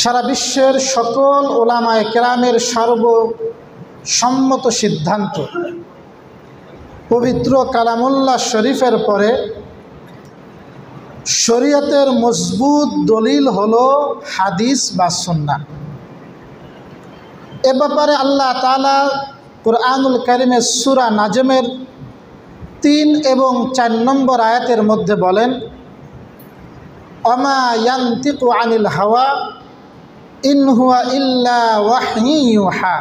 সারা বিশ্বের সকল উলামায়ে কেরামের সর্বসম্মত সিদ্ধান্ত, পবিত্র কালামুল্লাহ শরীফের পরে শরীয়তের মজবুত দলিল হলো হাদিস বা সুন্নাহ। এ ব্যাপারে আল্লাহ তাআলা কুরআনুল কারীমের সূরা নাজমের 3 এবং 4 নম্বর আয়াতের মধ্যে বলেন, ওমা ইয়ানতিকু আনিল হাওয়া ইন হুয়া ইল্লা ওয়াহয়ুন ইউহা।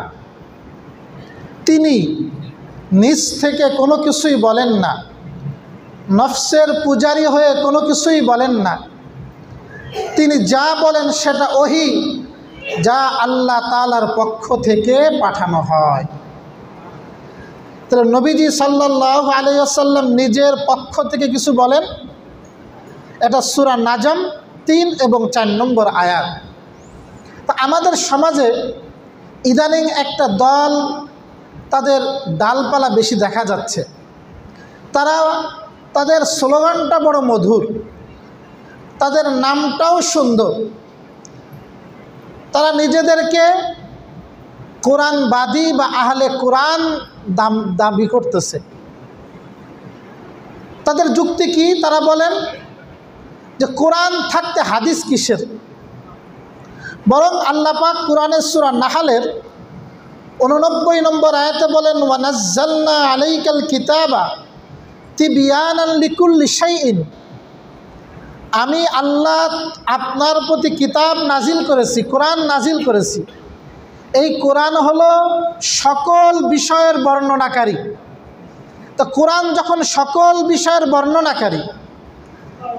তিনি নিজ থেকে কোনো কিছুই বলেন না, নফসের পূজারী হয়ে কোনো কিছুই বলেন না। তিনি যা বলেন সেটা ওহী, যা আল্লাহ তাআলার পক্ষ থেকে পাঠানো হয়। তাহলে নবীজি সাল্লাল্লাহু আলাইহি ওয়াসাল্লাম নিজের পক্ষ থেকে কিছু বলেন, এটা সূরা নাজম 3 এবং 4 নম্বর আয়াত। তো আমাদের সমাজে ইদানিং একটা দল, তাদের ডালপালা বেশি দেখা যাচ্ছে। তাদের স্লোগানটা বড় মধুর, তাদের নামটাও সুন্দর। তারা নিজেদেরকে কোরআনবাদী বা আহলে কোরআন দাবি করতেছে। তাদের যুক্তি কি? তারা বলেন যে কোরআন থাকতে হাদিস কিসের? বরং আল্লাহ পাক কোরআনের সূরা নাহলের 89 নম্বর আয়াতে বলেন, ওয়া নাজ্জালনা আলাইকাল কিতাবা তিবয়ানান লিকুল্লি শাইইন। আমি আল্লাহ আপনার প্রতি কিতাব নাজিল করেছি, কোরআন নাজিল করেছি। এই কোরআন হলো সকল বিষয়ের বর্ণনাকারী। তো কোরআন যখন সকল বিষয়ের বর্ণনাকারী,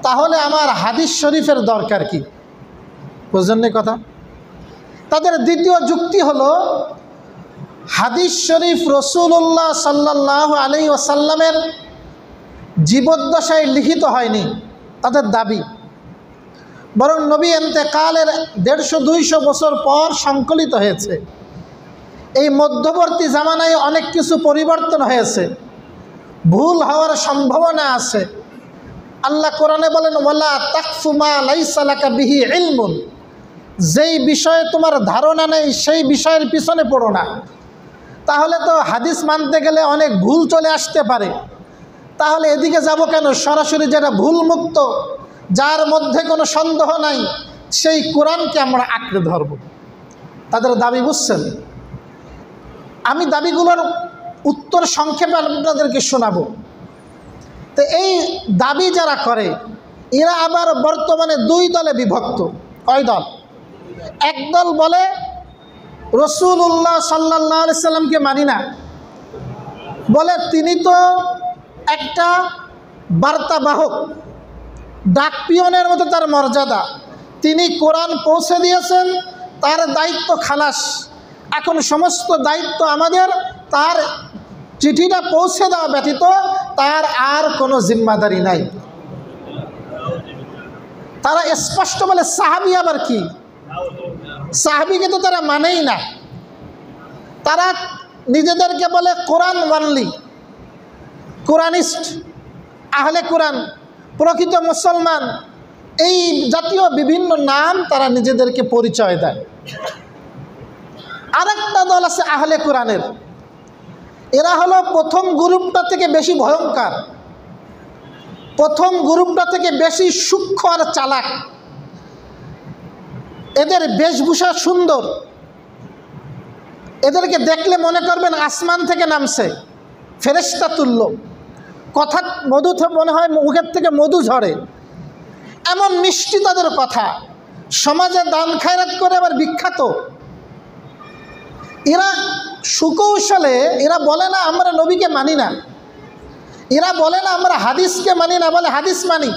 তাহলে আমার হাদিস শরীফের দরকার কি? বুঝলেন না কথা? তাদের দ্বিতীয় যুক্তি হলো, হাদিস শরীফ রাসূলুল্লাহ সাল্লাল্লাহু আলাইহি ওয়াসাল্লামের জীবদ্দশায় লিখিত হয়নি, তাদের দাবি। বরং নবী ইন্তেকালের 150-200 বছর পর সংকলিত হয়েছে। এই মধ্যবর্তী জামানায় অনেক কিছু পরিবর্তন হয়েছে, ভুল হওয়ার সম্ভাবনা আছে। আল্লাহ কোরআনে বলেন, ওয়ালা তাকফু মা লাইসা লাকা বিহি ইলমুন। যেই বিষয়ে তোমার ধারণা নেই সেই বিষয়ের পিছনে পড়ো না। তাহলে তো হাদিস মানতে গেলে অনেক ভুল চলে আসতে পারে। তাহলে এদিকে যাব কেন? সরাসরি যেটা ভুল মুক্ত, যার মধ্যে কোনো সন্দেহ নাই, সেই কোরআনকে আমরা আঁকড়ে ধরব। তাদের দাবি বুঝছেন? আমি দাবিগুলোর উত্তর সংক্ষেপে আপনাদেরকে শোনাবো। তো এই দাবি যারা করে, এরা আবার বর্তমানে 2 দলে বিভক্ত। কয় দল? এক দল বলে রাসূলুল্লাহ সাল্লাল্লাহু আলাইহি সাল্লামকে মানি না, বলে তিনি তো একটা বার্তাবাহক, ডাক পিয়নের মতো তার মর্যাদা। তিনি কোরআন পৌঁছে দিয়েছেন, তার দায়িত্ব খালাস। এখন সমস্ত দায়িত্ব আমাদের, তার চিঠিটা পৌঁছে দেওয়া ব্যতীত তার আর কোনো জিম্মাদারি নাই। তারা স্পষ্ট বলে, সাহাবী আবার কি? সাহাবীকে তো তারা মানেই না। তারা নিজেদেরকে বলে কোরআন ওয়ানলি, কোরআনিস্ট, আহলে কোরআন, প্রকৃত মুসলমান, এই জাতীয় বিভিন্ন নাম তারা নিজেদেরকে পরিচয় দেয়। আরেকটা দল আছে আহলে কোরআনের। এরা হলো প্রথম গ্রুপটা থেকে বেশি ভয়ঙ্কর, প্রথম গ্রুপটা থেকে বেশি সূক্ষ্ম আর চালাক। এদের বেশভূষা সুন্দর, এদেরকে দেখলে মনে করবেন আসমান থেকে নামছে, ফেরেশতা তুল্য। কথা মধু মনে হয় মুখের থেকে মধু ঝরে, এমন মিষ্টি তাদের কথা। সমাজে দান খায়রাত করে আবার বিখ্যাত। এরা সুকৌশলে, এরা বলে না আমরা নবীকে মানি না, এরা বলে না আমরা হাদিসকে মানি না, বলে হাদিস মানি।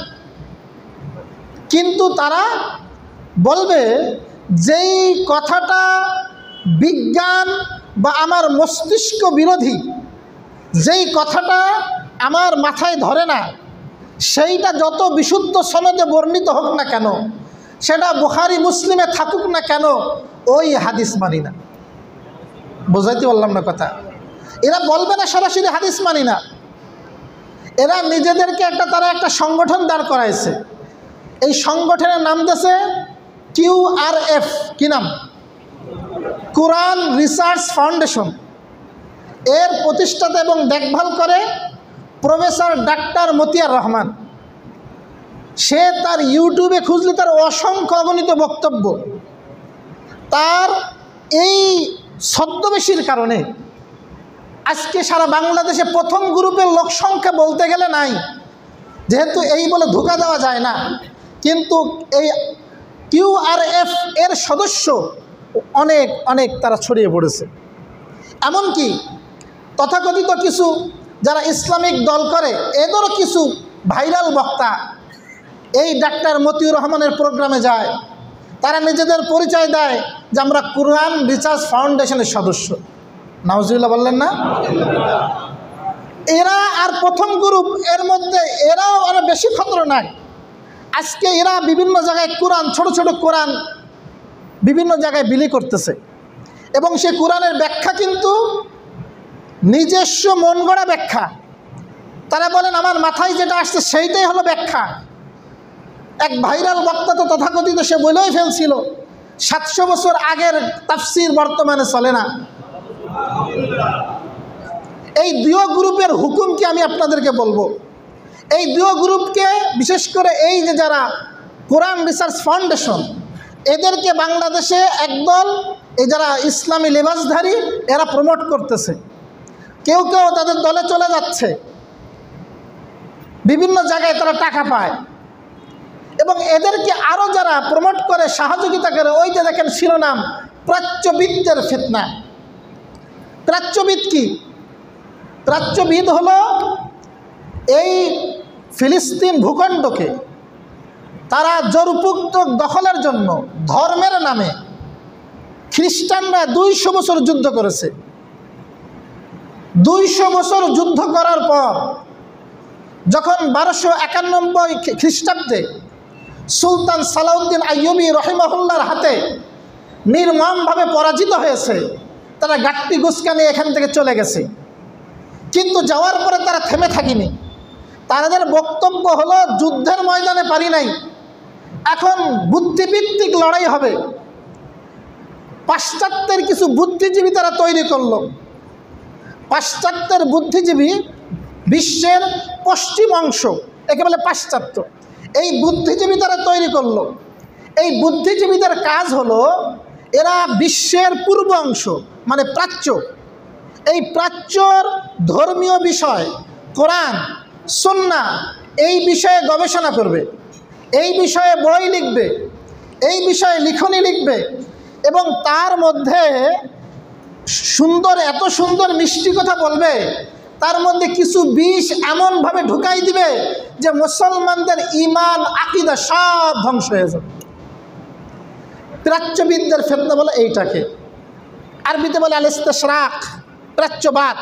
কিন্তু তারা বলবে যেই কথাটা বিজ্ঞান বা আমার মস্তিষ্ক বিরোধী, যেই কথাটা আমার মাথায় ধরে না, সেইটা যত বিশুদ্ধ সনদে বর্ণিত হোক না কেন, সেটা বুখারী মুসলিমে থাকুক না কেন, ওই হাদিস মানি না। বোঝাইতে পারলাম না কথা? এরা বলবে না সরাসরি হাদিস মানি না, এরা নিজেদেরকে তারা একটা সংগঠন দাঁড় করাইছে। এই সংগঠনের নাম দিয়েছে QRF কি নাম? কোরআন রিসার্চ ফাউন্ডেশন। এর প্রতিষ্ঠাতা এবং দেখভাল করে প্রফেসর ডাক্তার মতিয়ার রহমান। সে তার ইউটিউবে খুঁজলে তার অসংখ্য অগণিত বক্তব্য। তার এই ছদ্মবেশীর কারণে আজকে সারা বাংলাদেশে প্রথম গ্রুপের লোক সংখ্যা বলতে গেলে নাই, যেহেতু এই বলে ধোঁকা দেওয়া যায় না, কিন্তু এই QRF এর সদস্য অনেক অনেক তারা ছড়িয়ে পড়েছে। এমনকি তথাকথিত কিছু যারা ইসলামিক দল করে এদেরও কিছু ভাইরাল বক্তা এই ডাক্তার মতিউর রহমানের প্রোগ্রামে যায়। তারা নিজেদের পরিচয় দেয় যে আমরা কোরআন রিসার্চ ফাউন্ডেশনের সদস্য। নাউজুবিল্লাহ বললেন না? এরা আর প্রথম গ্রুপ, এর মধ্যে এরাও আরো বেশি খতরনাক। আজকে এরা বিভিন্ন জায়গায় কোরআন, ছোট ছোট কোরআন বিভিন্ন জায়গায় বিলি করতেছে, এবং সে কোরআনের ব্যাখ্যা কিন্তু নিজস্ব মন গড়া ব্যাখ্যা। তারা বলেন আমার মাথায় যেটা আসছে সেইটাই হলো ব্যাখ্যা। এক ভাইরাল বক্তা তো তথাকথিত সে বলেই ফেলছিল 700 বছর আগের তাফসির বর্তমানে চলে না। এই দুই গ্রুপের হুকুম কি আমি আপনাদেরকে বলবো। এই দুই গ্রুপকে, বিশেষ করে এই যে যারা কোরআন রিসার্চ ফাউন্ডেশন, এদেরকে বাংলাদেশে একদল এই যারা ইসলামী লেবাসধারী এরা প্রমোট করতেছে। কেউ কেউ তাদের দলে চলে যাচ্ছে, বিভিন্ন জায়গায় তারা টাকা পায়, এবং এদেরকে আরও যারা প্রমোট করে, সহযোগিতা করে, ওই যে দেখেন শিরোনাম প্রাচ্যবিদদের ফিতনা। প্রাচ্যবিদ কি? প্রাচ্যবিদ হলো এই ফিলিস্তিন ভূখণ্ডকে তারা জোরপূর্বক দখলের জন্য ধর্মের নামে খ্রিস্টানরা 200 বছর যুদ্ধ করেছে। 200 বছর যুদ্ধ করার পর যখন 1291 খ্রিস্টাব্দে সুলতান সালাউদ্দিন আইয়ুবী রহিমাহুল্লাহর হাতে নির্মমভাবে পরাজিত হয়েছে, তারা গাট্টি গুসকা নিয়ে এখান থেকে চলে গেছে। কিন্তু যাওয়ার পরে তারা থেমে থাকেনি। তাদের বক্তব্য হলো যুদ্ধের ময়দানে পারি নাই, এখন বুদ্ধিভিত্তিক লড়াই হবে। পাশ্চাত্যের কিছু বুদ্ধিজীবী তারা তৈরি করলো। পাশ্চাত্যের বুদ্ধিজীবী বিশ্বের পশ্চিম অংশ, একে বলে পাশ্চাত্য। এই বুদ্ধিজীবী তারা তৈরি করলো। এই বুদ্ধিজীবীদের কাজ হলো এরা বিশ্বের পূর্ব অংশ মানে প্রাচ্য, এই প্রাচ্যর ধর্মীয় বিষয় কোরআন সুন্নাহ এই বিষয়ে গবেষণা করবে, এই বিষয়ে বই লিখবে, এই বিষয়ে লিখনী লিখবে, এবং তার মধ্যে সুন্দর, এত সুন্দর মিষ্টি কথা বলবে, তার মধ্যে কিছু বিষ এমনভাবে ঢুকাই দিবে যে মুসলমানদের ঈমান আকীদা সব ধ্বংস হয়ে যাবে। প্রাচ্যবিদদের ফিতনা বলে এইটাকে, আরবিতে বলে আল ইস্তিশরাক, প্রাচ্যবাদ।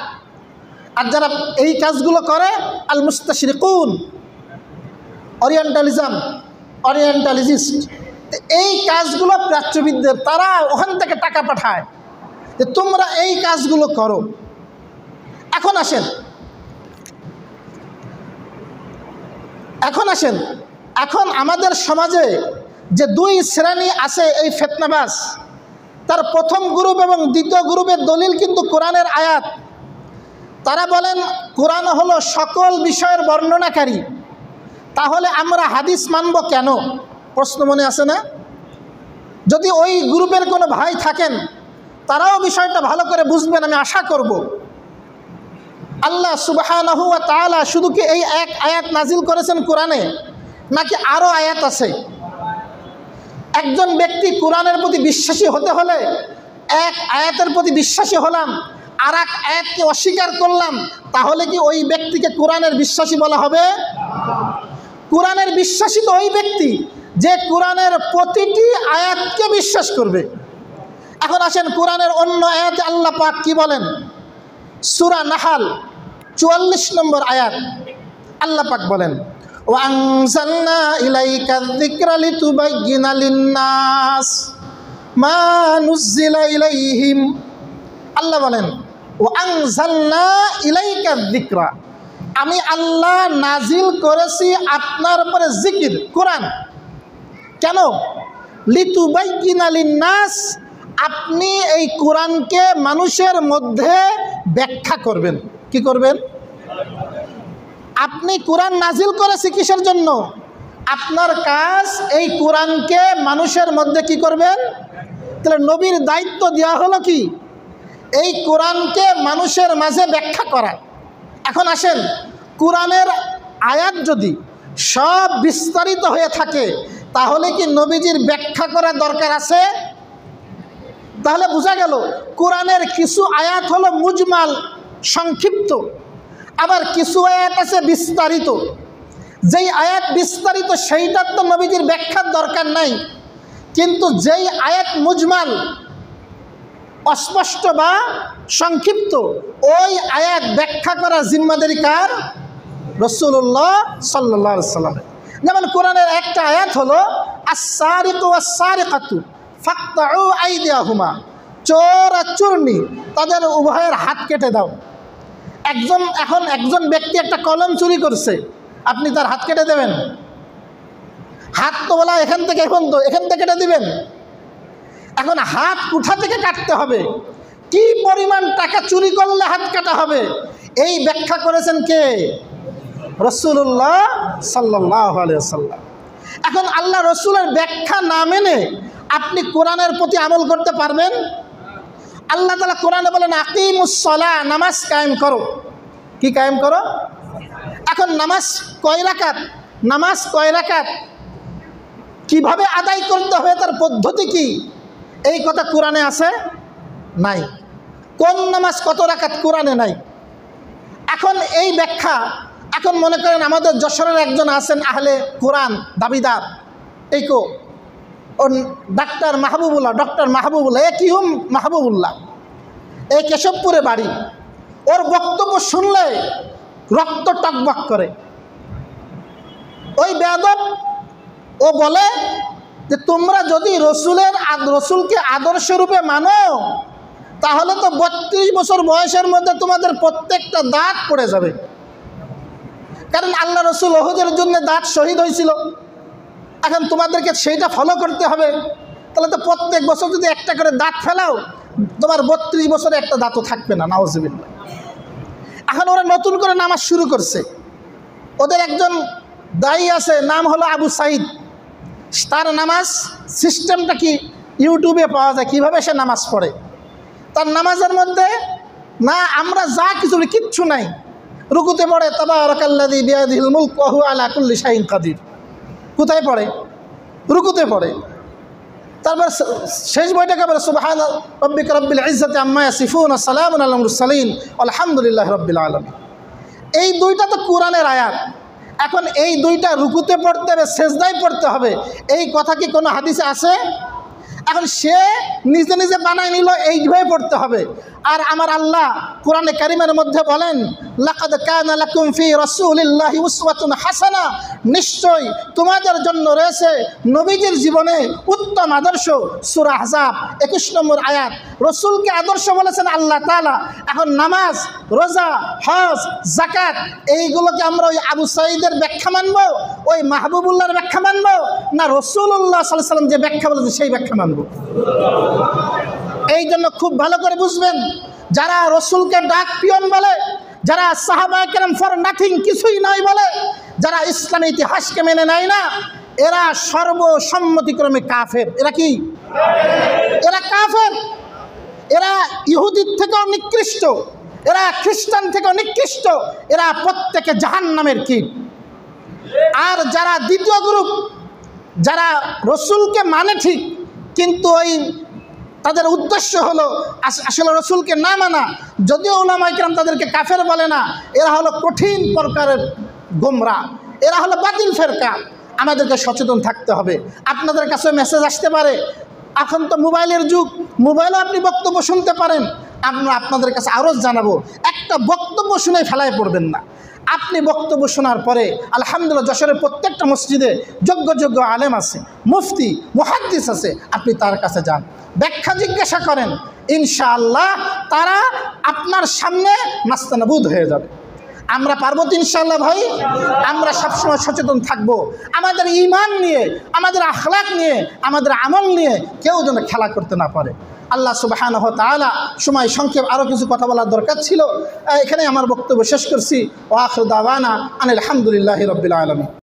আর যারা এই কাজগুলো করে আল মুস্তাশরিকুন, ওরিয়েন্টালিস্ট। এই কাজগুলো প্রাচ্যবিদদের, তারা ওখান থেকে টাকা পাঠায় যে তোমরা এই কাজগুলো করো। এখন আসেন এখন আমাদের সমাজে যে দুই শ্রেণী আছে এই ফিতনাবাজ, তার প্রথম গ্রুপ এবং দ্বিতীয় গ্রুপের দলিল কিন্তু কোরআনের আয়াত। তারা বলেন কোরআন হলো সকল বিষয়ের বর্ণনাকারী, তাহলে আমরা হাদিস মানব কেন? প্রশ্ন মনে আছে না? যদি ওই গ্রুপের কোনো ভাই থাকেন, তারাও বিষয়টা ভালো করে বুঝবেন আমি আশা করব। আল্লাহ সুবহানাহু ওয়া তাআলা শুধু কি এই এক আয়াত নাজিল করেছেন কোরআনে, নাকি আরও আয়াত আছে? একজন ব্যক্তি কোরআনের প্রতি বিশ্বাসী হতে হলে এক আয়াতের প্রতি বিশ্বাসী হলাম, আর এক আয়াতকে অস্বীকার করলাম, তাহলে কি ওই ব্যক্তিকে কোরআনের বিশ্বাসী বলা হবে? কোরআনের বিশ্বাসী তো ওই ব্যক্তি যে কোরআনের প্রতিটি আয়াতকে বিশ্বাস করবে। এখন আসেন কোরআনের অন্য আয়াতে আল্লাহ পাক কি বলেন? সূরা নাহাল 44 নম্বর আয়াত আল্লাহ পাক বলেন, ওয়ানজালনা ইলাইকা যিকরা লিতুবাইয়িনা লিন-নাস মা নুযিলা ইলাইহিম। আল্লাহ বলেন ওয়ানজালনা ইলাইকা যিকরা, আমি আল্লাহ নাজিল করেছি আপনার উপরে জিকির, কোরআন। কেন? লিতুবাইয়িনা লিন-নাস, আপনি এই কোরআনকে মানুষের মধ্যে ব্যাখ্যা করবেন। কি করবেন? আপনি কোরআন নাজিল করেছে কিসের জন্য? আপনার কাজ এই কোরআনকে মানুষের মধ্যে কি করবেন? তাহলে নবীর দায়িত্ব দেওয়া হলো কি? এই কোরআনকে মানুষের মাঝে ব্যাখ্যা করা। এখন আসেন, কোরআনের আয়াত যদি সব বিস্তারিত হয়ে থাকে তাহলে কি নবীজির ব্যাখ্যা করার দরকার আছে? তাহলে বোঝা গেল কোরআনের কিছু আয়াত হলো মুজমাল, সংক্ষিপ্ত, আবার কিছু আয়াত আছে বিস্তারিত। যেই আয়াত বিস্তারিত সেইটার তো নবীজির ব্যাখ্যার দরকার নাই, কিন্তু যেই আয়াত মুজমাল, অস্পষ্ট বা সংক্ষিপ্ত, ওই আয়াত ব্যাখ্যা করা জিম্মাদারি কার? রাসূলুল্লাহ সাল্লাল্লাহু আলাইহি ওয়াসাল্লাম। যেমন কোরআনের একটা আয়াত হলো আস-সারিকু ওয়াস-সারিকাতু ফাকতাউ আইদিয়াহুমা, চোর আর চোরনি তাদের উভয়ের হাত কেটে দাও। এখন একজন ব্যক্তি একটা কলম চুরি করছে, আপনি তার হাত কেটে দেবেন? হাত তো বলা এখান থেকে কেটে দিবেন। এখন হাত কোথা থেকে কাটতে হবে, কি পরিমাণ টাকা চুরি করলে হাত কাটা হবে, এই ব্যাখ্যা করেছেন কে? রাসূলুল্লাহ সাল্লাল্লাহু আলাইহি ওয়াসাল্লাম। এখন আল্লাহ রসুলের ব্যাখ্যা না মেনে আপনি কোরআনের প্রতি আমল করতে পারবেন? আল্লাহ তাআলা কোরআনে বলেন আকিমুস সালাহ, নামাজ কায়েম করো। কি কায়েম করো? এখন নামাজ কয় রাকাত, কিভাবে আদায় করতে হবে, তার পদ্ধতি কি, এই কথা কোরআনে আছে? নাই। কোন নামাজ কত রাকাত কোরআনে নাই। এখন এই ব্যাখ্যা, এখন মনে করেন আমাদের যশোরের একজন আছেন আহলে কোরআন দাবিদার, ও ডক্টর মাহবুবুল্লাহ, কি মাহবুবুল্লাহ, এই কেশবপুরে বাড়ি। ওর বক্তব্য শুনলে রক্ত টকবক করে। ওই বেয়াদব ও বলে যে তোমরা যদি রসুলকে আদর্শ রূপে মানো তাহলে তো 32 বছর বয়সের মধ্যে তোমাদের প্রত্যেকটা দাঁত পড়ে যাবে। কারণ আল্লাহ রসুল ওহদের জন্য দাঁত শহীদ হয়েছিল। এখন তোমাদেরকে সেইটা ফলো করতে হবে। তাহলে তো প্রত্যেক বছর যদি একটা করে দাঁত ফেলাও, তোমার 32 বছরে একটা দাঁতও থাকবে না, নাউজুবিল্লাহ। এখন ওরা নতুন করে নামাজ শুরু করছে। ওদের একজন দায়ী আছে, নাম হলো আবু সাইদ। তার নামাজ সিস্টেমটা কি ইউটিউবে পাওয়া যায়, কিভাবে সে নামাজ পড়ে। তার নামাজের মধ্যে না আমরা যা কিচ্ছু নাই। রুকুতে পড়ে তাবারাকাল্লাযী বিয়াদিহিল মুলক ওয়া হুয়া আলা কুল্লি শাইইন কাদির। কোথায় পড়ে? রুকুতে পড়ে। তারপর শেষ বইটাকে বলে সুবহানা রাব্বিকা রাব্বিল ইজ্জাতি আম্মা ইয়াসিফুন ওয়া সালামুন আলাল মুরসালিন আলহামদুলিল্লাহি রাব্বিল আলামিন। এই দুইটা তো কোরআনের আয়াত। এখন এই দুইটা রুকুতে পড়তে হবে, সেজদায় পড়তে হবে, এই কথা কি কোনো হাদিসে আছে? এখন সে নিজে নিজে বানায় নিল এইভাবে পড়তে হবে। আর আমার আল্লাহ কোরআনে কারিমের মধ্যে বলেন লাকাদ কানা লাকুম ফি রাসূলিল্লাহি উসওয়াতুন হাসানাহ, নিশ্চয় তোমাদের জন্য রয়েছে নবীজির জীবনে উত্তম আদর্শ। সূরা আহজাব 21 নম্বর আয়াত। রসুলকে আদর্শ বলেছেন আল্লাহ তাআলা। এখন নামাজ, রোজা, হজ, যাকাত, এইগুলোকে আমরা ওই আবু সাঈদের ব্যাখ্যা মানব, ওই মাহবুবুল্লাহর ব্যাখ্যা মানব, না রাসূলুল্লাহ সাল্লাল্লাহু আলাইহি ওয়াসাল্লাম যে ব্যাখ্যা বলেছেন সেই ব্যাখ্যা মানব? এই জন্য খুব ভালো করে বুঝবেন, যারা রসুলকে ডাক পিয়ন বলে, যারা সাহাবায়ে কেরাম ফর নাথিং, কিছুই নয় বলে, যারা ইসলামী ইতিহাসকে মেনে নেয় না, এরা সর্বসম্মতিক্রমে কাফের। এরা কি? এরা কাফের। এরা ইহুদির থেকেও নিকৃষ্ট, এরা খ্রিস্টান থেকেও নিকৃষ্ট, এরা প্রত্যেকে জাহান্নামের কীট। আর যারা দ্বিতীয় গ্রুপ, যারা রসুলকে মানে ঠিক কিন্তু ওই তাদের উদ্দেশ্য হলো আসলে রসুলকে না মানা, যদিও উলামায়ে কেরাম তাদেরকে কাফের বলে না, এরা হলো কঠিন প্রকারের গোমরা, এরা হলো বাতিল ফেরকা। আমাদেরকে সচেতন থাকতে হবে। আপনাদের কাছে মেসেজ আসতে পারে, এখন তো মোবাইলের যুগ, মোবাইলেও আপনি বক্তব্য শুনতে পারেন। আমরা আপনাদের কাছে আরও জানাবো, একটা বক্তব্য শুনে ফেলায় পড়বেন না। আপনি বক্তব্য শোনার পরে আলহামদুলিল্লাহ যশোরের প্রত্যেকটা মসজিদে যোগ্য আলেম আছে, মুফতি, মুহাদ্দিস আছে, আপনি তার কাছে যান, ব্যাখ্যা জিজ্ঞাসা করেন, ইনশাআল্লাহ তারা আপনার সামনে নাস্তানাবুদ হয়ে যাবে। আমরা পারবো তো ইনশাআল্লাহ ভাই? আমরা সবসময় সচেতন থাকব আমাদের ঈমান নিয়ে, আমাদের আখলাক নিয়ে, আমাদের আমল নিয়ে কেউ যেন খেলা করতে না পারে। আল্লাহ সুবহানাহু ওয়া তাআলা, সময় সংক্ষেপ, আরও কিছু কথা বলার দরকার ছিল, এখানে আমার বক্তব্য শেষ করছি। ওয়া আখিরু দাওয়ানা আনিল হামদুলিল্লাহি রাব্বিল আলামিন।